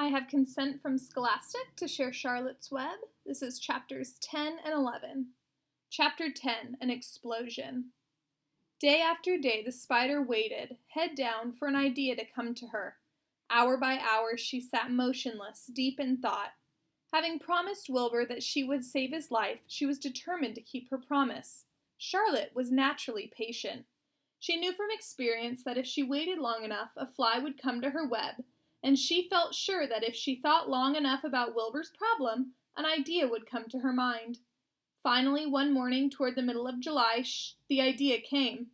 I have consent from Scholastic to share Charlotte's Web. This is chapters 10 and 11. Chapter 10, An Explosion. Day after day the spider waited, head down, for an idea to come to her. Hour by hour she sat motionless, deep in thought. Having promised Wilbur that she would save his life, she was determined to keep her promise. Charlotte was naturally patient. She knew from experience that if she waited long enough, a fly would come to her web, and she felt sure that if she thought long enough about Wilbur's problem, an idea would come to her mind. Finally, one morning toward the middle of July, the idea came.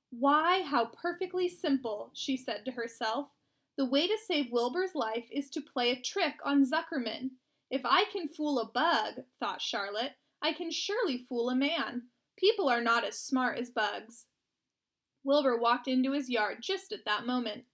"Why, how perfectly simple," she said to herself. "The way to save Wilbur's life is to play a trick on Zuckerman. If I can fool a bug," thought Charlotte, "I can surely fool a man. People are not as smart as bugs." Wilbur walked into his yard just at that moment.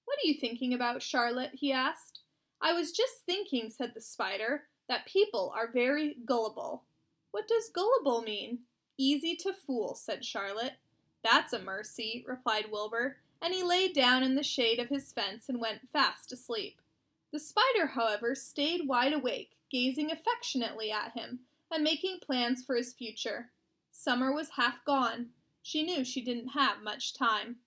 "What are you thinking about, Charlotte?" he asked. "I was just thinking," said the spider, "that people are very gullible." "What does gullible mean?" "Easy to fool," said Charlotte. "That's a mercy," replied Wilbur, and he lay down in the shade of his fence and went fast asleep. The spider, however, stayed wide awake, gazing affectionately at him, and making plans for his future. Summer was half gone. She knew she didn't have much time.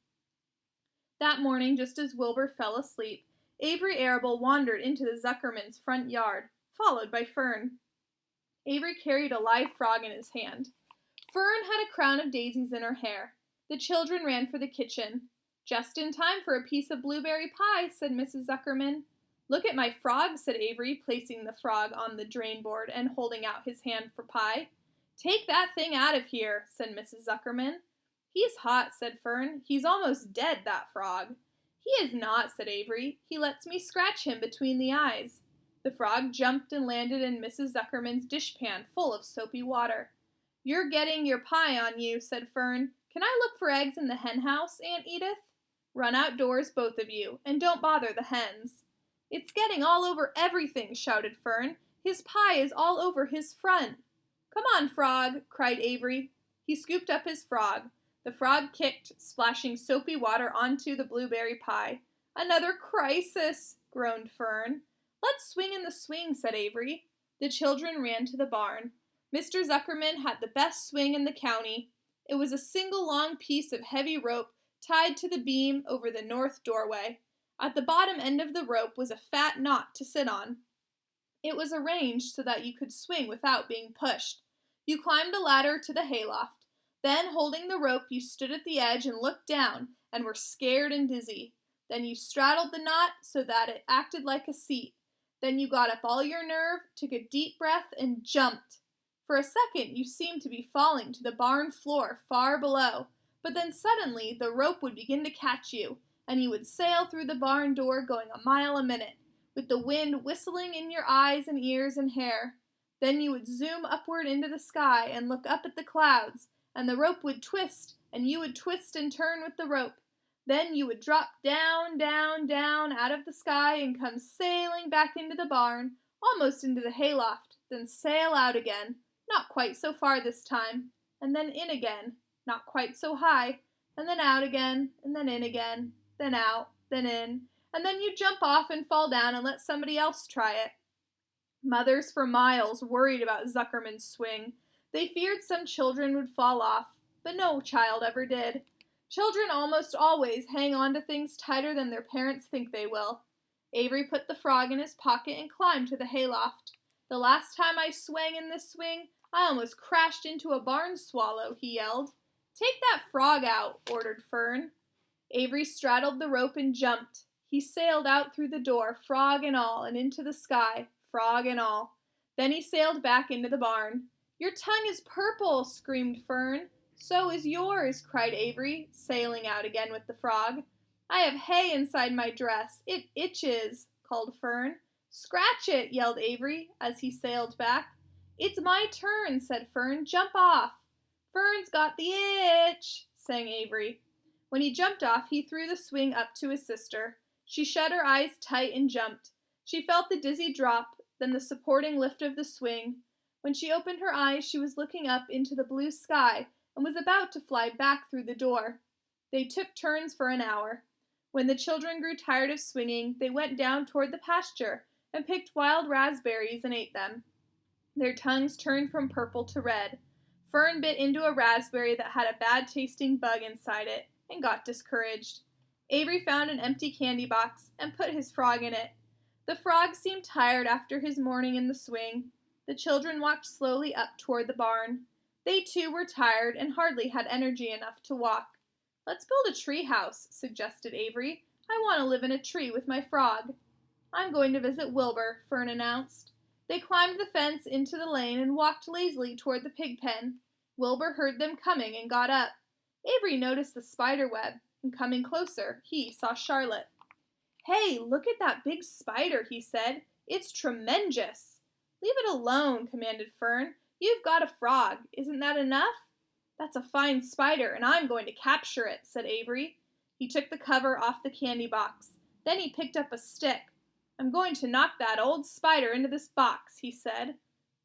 That morning, just as Wilbur fell asleep, Avery Arable wandered into the Zuckermans' front yard, followed by Fern. Avery carried a live frog in his hand. Fern had a crown of daisies in her hair. The children ran for the kitchen. "Just in time for a piece of blueberry pie," said Mrs. Zuckerman. "Look at my frog," said Avery, placing the frog on the drain board and holding out his hand for pie. "Take that thing out of here," said Mrs. Zuckerman. "He's hot," said Fern. "He's almost dead, that frog." "He is not," said Avery. "He lets me scratch him between the eyes." The frog jumped and landed in Mrs. Zuckerman's dishpan full of soapy water. "You're getting your pie on you," said Fern. "Can I look for eggs in the hen house, Aunt Edith?" "Run outdoors, both of you, and don't bother the hens." "It's getting all over everything," shouted Fern. "His pie is all over his front." "Come on, frog," cried Avery. He scooped up his frog. The frog kicked, splashing soapy water onto the blueberry pie. "Another crisis," groaned Fern. "Let's swing in the swing," said Avery. The children ran to the barn. Mr. Zuckerman had the best swing in the county. It was a single long piece of heavy rope tied to the beam over the north doorway. At the bottom end of the rope was a fat knot to sit on. It was arranged so that you could swing without being pushed. You climbed a ladder to the hayloft. Then, holding the rope, you stood at the edge and looked down, and were scared and dizzy. Then you straddled the knot so that it acted like a seat. Then you got up all your nerve, took a deep breath, and jumped. For a second you seemed to be falling to the barn floor far below, but then suddenly the rope would begin to catch you, and you would sail through the barn door going a mile a minute, with the wind whistling in your eyes and ears and hair. Then you would zoom upward into the sky and look up at the clouds, and the rope would twist, and you would twist and turn with the rope. Then you would drop down, down, down out of the sky and come sailing back into the barn, almost into the hayloft, then sail out again, not quite so far this time, and then in again, not quite so high, and then out again, and then in again, then out, then in, and then you jump off and fall down and let somebody else try it. Mothers for miles worried about Zuckerman's swing. They feared some children would fall off, but no child ever did. Children almost always hang on to things tighter than their parents think they will. Avery put the frog in his pocket and climbed to the hayloft. "The last time I swang in this swing, I almost crashed into a barn swallow," he yelled. "Take that frog out," ordered Fern. Avery straddled the rope and jumped. He sailed out through the door, frog and all, and into the sky, frog and all. Then he sailed back into the barn. "Your tongue is purple," screamed Fern. "So is yours," cried Avery, sailing out again with the frog. "I have hay inside my dress. It itches," called Fern. "Scratch it," yelled Avery, as he sailed back. "It's my turn," said Fern. "Jump off." "Fern's got the itch," sang Avery. When he jumped off, he threw the swing up to his sister. She shut her eyes tight and jumped. She felt the dizzy drop, then the supporting lift of the swing. When she opened her eyes, she was looking up into the blue sky and was about to fly back through the door. They took turns for an hour. When the children grew tired of swinging, they went down toward the pasture, and picked wild raspberries and ate them. Their tongues turned from purple to red. Fern bit into a raspberry that had a bad-tasting bug inside it and got discouraged. Avery found an empty candy box and put his frog in it. The frog seemed tired after his morning in the swing. The children walked slowly up toward the barn. They too were tired and hardly had energy enough to walk. "Let's build a tree house," suggested Avery. "I want to live in a tree with my frog." "I'm going to visit Wilbur," Fern announced. They climbed the fence into the lane and walked lazily toward the pig pen. Wilbur heard them coming and got up. Avery noticed the spider web, and coming closer, he saw Charlotte. "Hey, look at that big spider," he said. "It's tremendous." "Leave it alone," commanded Fern. "You've got a frog. Isn't that enough?" "That's a fine spider, and I'm going to capture it," said Avery. He took the cover off the candy box. Then he picked up a stick. "I'm going to knock that old spider into this box," he said.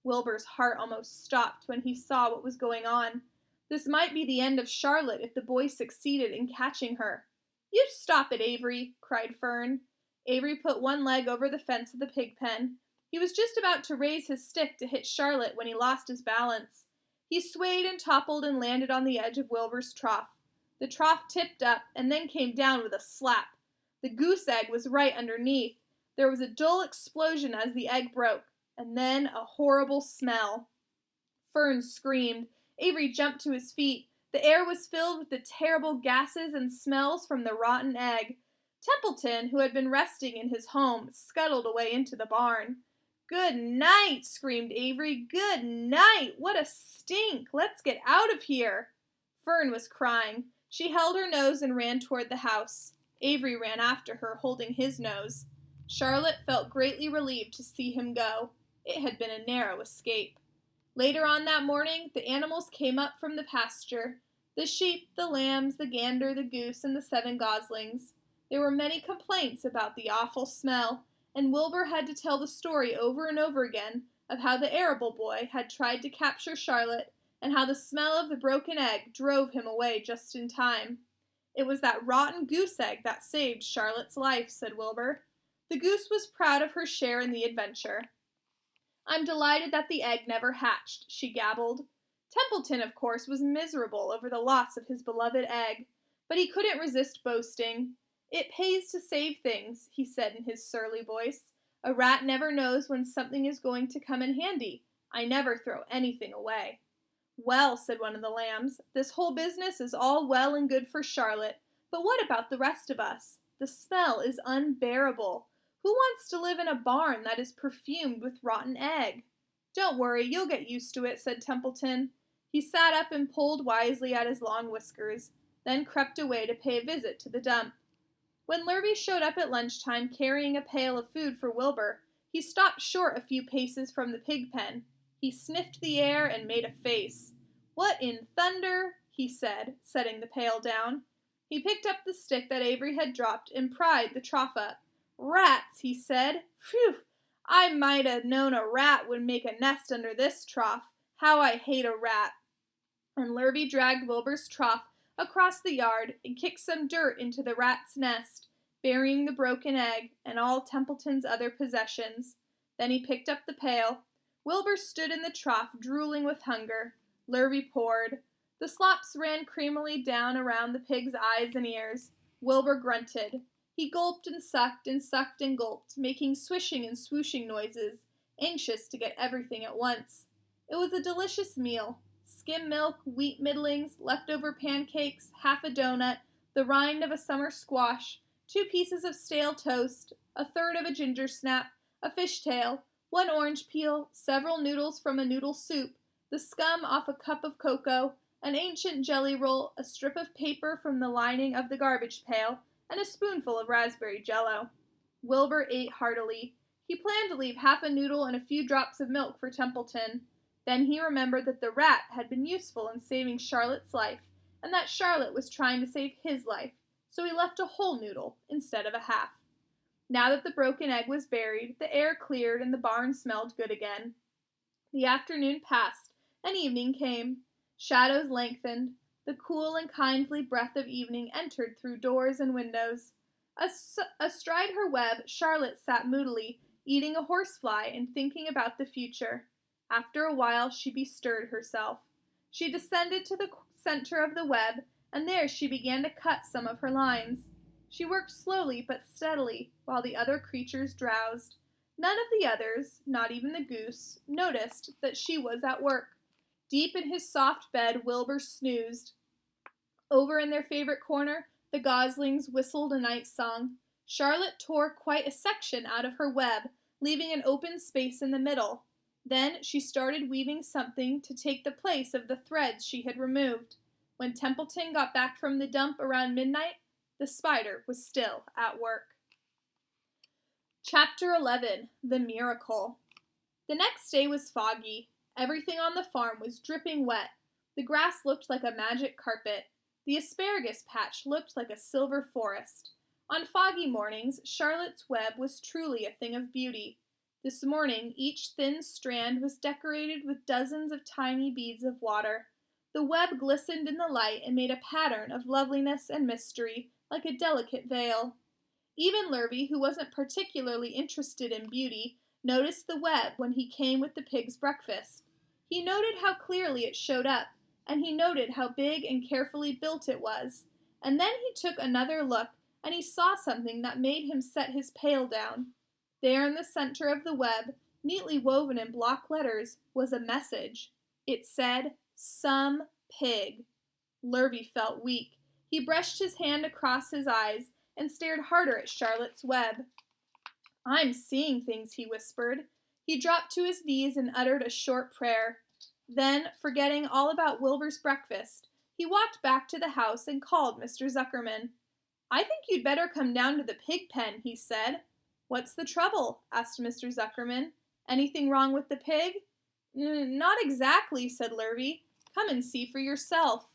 Wilbur's heart almost stopped when he saw what was going on. This might be the end of Charlotte if the boy succeeded in catching her. "You stop it, Avery," cried Fern. Avery put one leg over the fence of the pig pen. He was just about to raise his stick to hit Charlotte when he lost his balance. He swayed and toppled and landed on the edge of Wilbur's trough. The trough tipped up and then came down with a slap. The goose egg was right underneath. There was a dull explosion as the egg broke, and then a horrible smell. Fern screamed. Avery jumped to his feet. The air was filled with the terrible gases and smells from the rotten egg. Templeton, who had been resting in his home, scuttled away into the barn. "Good night," screamed Avery. "Good night! What a stink! Let's get out of here!" Fern was crying. She held her nose and ran toward the house. Avery ran after her, holding his nose. Charlotte felt greatly relieved to see him go. It had been a narrow escape. Later on that morning, the animals came up from the pasture. The sheep, the lambs, the gander, the goose, and the 7 goslings. There were many complaints about the awful smell, and Wilbur had to tell the story over and over again of how the arable boy had tried to capture Charlotte, and how the smell of the broken egg drove him away just in time. "It was that rotten goose egg that saved Charlotte's life," said Wilbur. The goose was proud of her share in the adventure. "I'm delighted that the egg never hatched," she gabbled. Templeton, of course, was miserable over the loss of his beloved egg, but he couldn't resist boasting. "It pays to save things," he said in his surly voice. "A rat never knows when something is going to come in handy. I never throw anything away." "Well," said one of the lambs, "this whole business is all well and good for Charlotte, but what about the rest of us? The smell is unbearable. Who wants to live in a barn that is perfumed with rotten egg?" "Don't worry, you'll get used to it," said Templeton. He sat up and pulled wisely at his long whiskers, then crept away to pay a visit to the dump. When Lurvy showed up at lunchtime carrying a pail of food for Wilbur, he stopped short a few paces from the pig pen. He sniffed the air and made a face. "What in thunder?" he said, setting the pail down. He picked up the stick that Avery had dropped and pried the trough up. "Rats," he said. "Phew! I might have known a rat would make a nest under this trough. How I hate a rat." And Lurvy dragged Wilbur's trough across the yard and kicked some dirt into the rat's nest, burying the broken egg and all Templeton's other possessions. Then he picked up the pail. Wilbur stood in the trough, drooling with hunger. Lurvy poured. The slops ran creamily down around the pig's eyes and ears. Wilbur grunted. He gulped and sucked and gulped, making swishing and swooshing noises, anxious to get everything at once. It was a delicious meal. Skim milk, wheat middlings, leftover pancakes, half a donut, the rind of a summer squash, 2 pieces of stale toast, a third of a ginger snap, a fishtail, 1 orange peel, several noodles from a noodle soup, the scum off a cup of cocoa, an ancient jelly roll, a strip of paper from the lining of the garbage pail, and a spoonful of raspberry jello. Wilbur ate heartily. He planned to leave half a noodle and a few drops of milk for Templeton. Then he remembered that the rat had been useful in saving Charlotte's life, and that Charlotte was trying to save his life, so he left a whole noodle instead of a half. Now that the broken egg was buried, the air cleared and the barn smelled good again. The afternoon passed, and evening came. Shadows lengthened. The cool and kindly breath of evening entered through doors and windows. Astride her web, Charlotte sat moodily, eating a horsefly and thinking about the future. After a while, she bestirred herself. She descended to the center of the web, and there she began to cut some of her lines. She worked slowly but steadily, while the other creatures drowsed. None of the others, not even the goose, noticed that she was at work. Deep in his soft bed, Wilbur snoozed. Over in their favorite corner, the goslings whistled a night song. Charlotte tore quite a section out of her web, leaving an open space in the middle. Then she started weaving something to take the place of the threads she had removed. When Templeton got back from the dump around midnight, the spider was still at work. Chapter 11. The Miracle. The next day was foggy. Everything on the farm was dripping wet. The grass looked like a magic carpet. The asparagus patch looked like a silver forest. On foggy mornings, Charlotte's web was truly a thing of beauty. This morning, each thin strand was decorated with dozens of tiny beads of water. The web glistened in the light and made a pattern of loveliness and mystery, like a delicate veil. Even Lurvy, who wasn't particularly interested in beauty, noticed the web when he came with the pig's breakfast. He noted how clearly it showed up, and he noted how big and carefully built it was. And then he took another look, and he saw something that made him set his pail down. There in the center of the web, neatly woven in block letters, was a message. It said, "Some pig." Lurvy felt weak. He brushed his hand across his eyes and stared harder at Charlotte's web. "I'm seeing things," he whispered. He dropped to his knees and uttered a short prayer. Then, forgetting all about Wilbur's breakfast, he walked back to the house and called Mr. Zuckerman. "I think you'd better come down to the pig pen," he said. "What's the trouble?" asked Mr. Zuckerman. "Anything wrong with the pig?" "Not exactly," said Lurvy. "Come and see for yourself."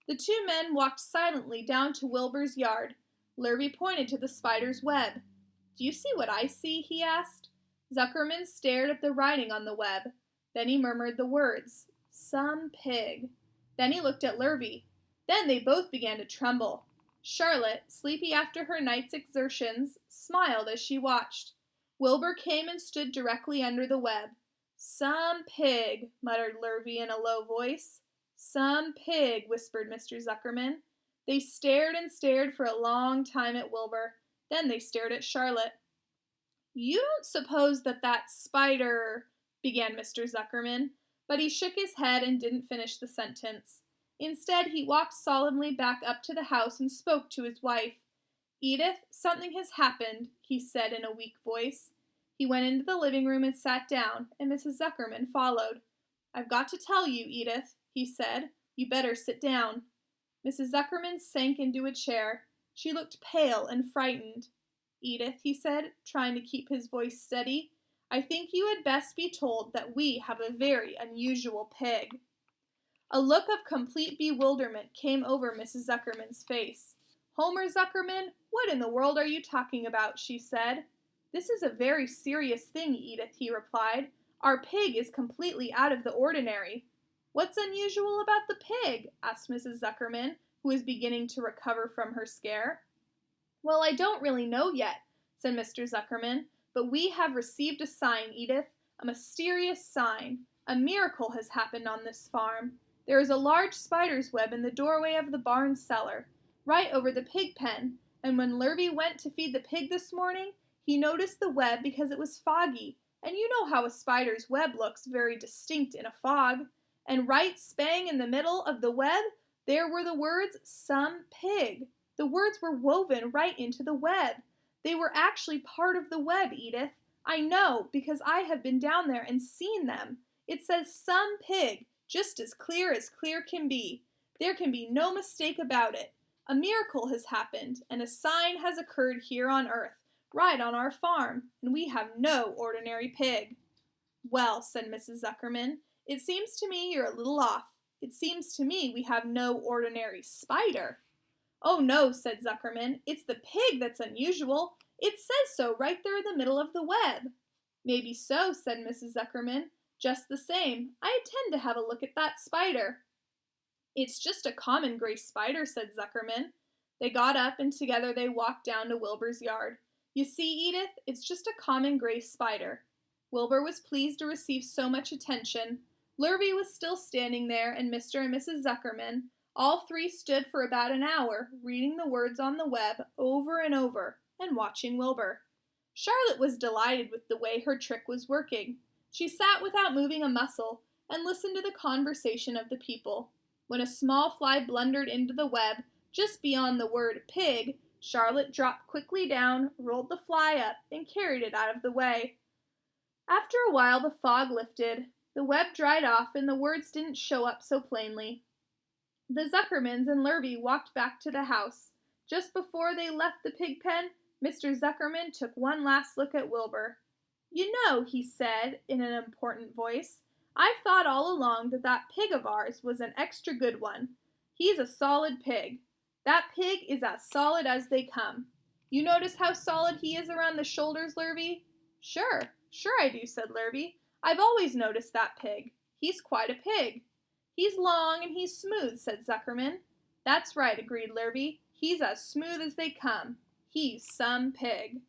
The two men walked silently down to Wilbur's yard. Lurvy pointed to the spider's web. "Do you see what I see?" he asked. Zuckerman stared at the writing on the web. Then he murmured the words, "Some pig." Then he looked at Lurvy. Then they both began to tremble. Charlotte, sleepy after her night's exertions, smiled as she watched. Wilbur came and stood directly under the web. "Some pig," muttered Lurvy in a low voice. "Some pig," whispered Mr. Zuckerman. They stared and stared for a long time at Wilbur. Then they stared at Charlotte. "You don't suppose that spider—" began Mr. Zuckerman, but he shook his head and didn't finish the sentence. Instead, he walked solemnly back up to the house and spoke to his wife. "Edith, something has happened," he said in a weak voice. He went into the living room and sat down, and Mrs. Zuckerman followed. "I've got to tell you, Edith," he said. "You better sit down." Mrs. Zuckerman sank into a chair. She looked pale and frightened. "Edith," he said, trying to keep his voice steady, "I think you had best be told that we have a very unusual pig." A look of complete bewilderment came over Mrs. Zuckerman's face. "Homer Zuckerman, what in the world are you talking about?" she said. "This is a very serious thing, Edith," he replied. "Our pig is completely out of the ordinary." "What's unusual about the pig?" asked Mrs. Zuckerman, who was beginning to recover from her scare. "Well, I don't really know yet," said Mr. Zuckerman, "but we have received a sign, Edith, a mysterious sign. A miracle has happened on this farm. There is a large spider's web in the doorway of the barn cellar, right over the pig pen, and when Lurvy went to feed the pig this morning, he noticed the web because it was foggy, and you know how a spider's web looks very distinct in a fog, and right spang in the middle of the web, there were the words, 'Some pig.' The words were woven right into the web. They were actually part of the web, Edith. I know, because I have been down there and seen them. It says 'Some pig,' just as clear can be. There can be no mistake about it. A miracle has happened, and a sign has occurred here on earth, right on our farm, and we have no ordinary pig." "Well," said Mrs. Zuckerman, "it seems to me you're a little off. It seems to me we have no ordinary spider." "Oh no," said Zuckerman, "it's the pig that's unusual. It says so right there in the middle of the web." "Maybe so," said Mrs. Zuckerman. "Just the same, I intend to have a look at that spider." "It's just a common gray spider," said Zuckerman. They got up and together they walked down to Wilbur's yard. "You see, Edith, it's just a common gray spider." Wilbur was pleased to receive so much attention. Lurvy was still standing there, and Mr. and Mrs. Zuckerman. All three stood for about an hour, reading the words on the web over and over, and watching Wilbur. Charlotte was delighted with the way her trick was working. She sat without moving a muscle, and listened to the conversation of the people. When a small fly blundered into the web, just beyond the word pig, Charlotte dropped quickly down, rolled the fly up, and carried it out of the way. After a while the fog lifted, the web dried off, and the words didn't show up so plainly. The Zuckermans and Lurvy walked back to the house. Just before they left the pig pen, Mr. Zuckerman took one last look at Wilbur. "You know," he said in an important voice, "I've thought all along that that pig of ours was an extra good one. He's a solid pig. That pig is as solid as they come. You notice how solid he is around the shoulders, Lurvy?" Sure I do," said Lurvy. "I've always noticed that pig. He's quite a pig." "He's long and he's smooth," said Zuckerman. "That's right," agreed Lurvy. "He's as smooth as they come. He's some pig."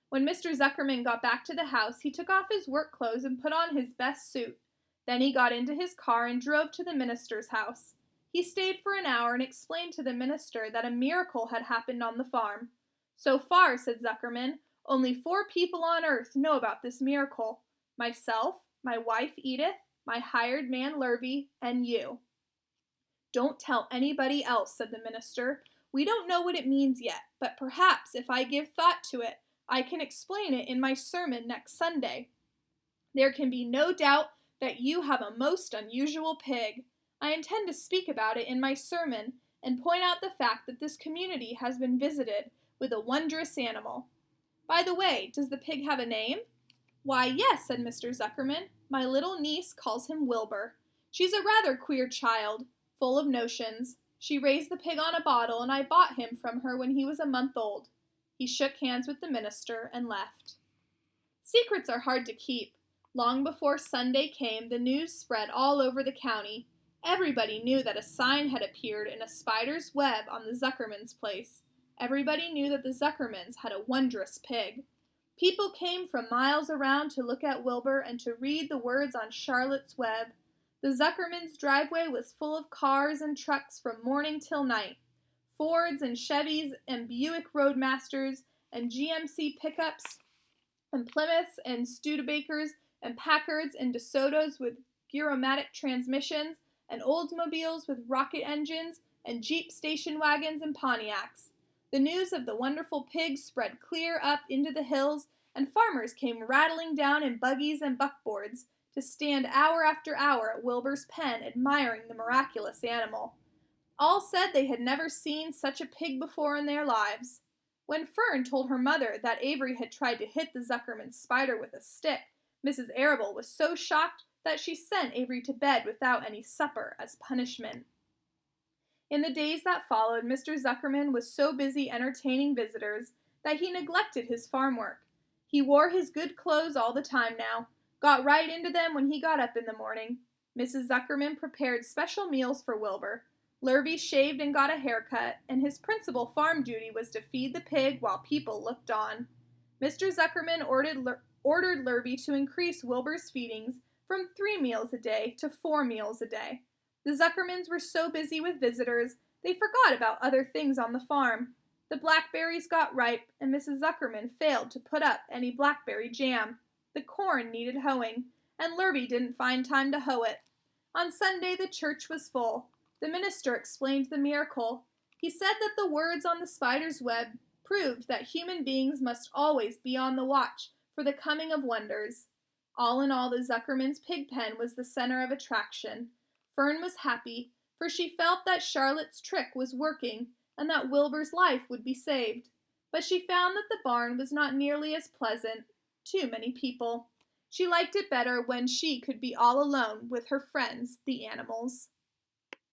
When Mr. Zuckerman got back to the house, he took off his work clothes and put on his best suit. Then he got into his car and drove to the minister's house. He stayed for an hour and explained to the minister that a miracle had happened on the farm. "So far," said Zuckerman, "only 4 people on earth know about this miracle. Myself, my wife Edith, my hired man Lurvy, and you." "Don't tell anybody else," said the minister. "We don't know what it means yet, but perhaps if I give thought to it, I can explain it in my sermon next Sunday. There can be no doubt that you have a most unusual pig. I intend to speak about it in my sermon and point out the fact that this community has been visited with a wondrous animal. By the way, does the pig have a name?" "Why, yes," said Mr. Zuckerman. "My little niece calls him Wilbur. She's a rather queer child, full of notions. She raised the pig on a bottle, and I bought him from her when he was a month old." He shook hands with the minister and left. Secrets are hard to keep. Long before Sunday came, the news spread all over the county. Everybody knew that a sign had appeared in a spider's web on the Zuckerman's place. Everybody knew that the Zuckermans had a wondrous pig. People came from miles around to look at Wilbur and to read the words on Charlotte's web. The Zuckermans' driveway was full of cars and trucks from morning till night. Fords and Chevys and Buick Roadmasters and GMC pickups and Plymouths and Studebakers and Packards and DeSotos with Geromatic transmissions and Oldsmobiles with rocket engines and Jeep station wagons and Pontiacs. The news of the wonderful pig spread clear up into the hills, and farmers came rattling down in buggies and buckboards to stand hour after hour at Wilbur's pen admiring the miraculous animal. All said they had never seen such a pig before in their lives. When Fern told her mother that Avery had tried to hit the Zuckerman spider with a stick, Mrs. Arable was so shocked that she sent Avery to bed without any supper as punishment. In the days that followed, Mr. Zuckerman was so busy entertaining visitors that he neglected his farm work. He wore his good clothes all the time now, got right into them when he got up in the morning. Mrs. Zuckerman prepared special meals for Wilbur. Lurvy shaved and got a haircut, and his principal farm duty was to feed the pig while people looked on. Mr. Zuckerman ordered Lurvy to increase Wilbur's feedings from 3 meals a day to 4 meals a day. The Zuckermans were so busy with visitors, they forgot about other things on the farm. The blackberries got ripe, and Mrs. Zuckerman failed to put up any blackberry jam. The corn needed hoeing, and Lurvy didn't find time to hoe it. On Sunday, the church was full. The minister explained the miracle. He said that the words on the spider's web proved that human beings must always be on the watch for the coming of wonders. All in all, the Zuckerman's pig pen was the center of attraction. Fern was happy, for she felt that Charlotte's trick was working and that Wilbur's life would be saved. But she found that the barn was not nearly as pleasant. Too many people. She liked it better when she could be all alone with her friends, the animals.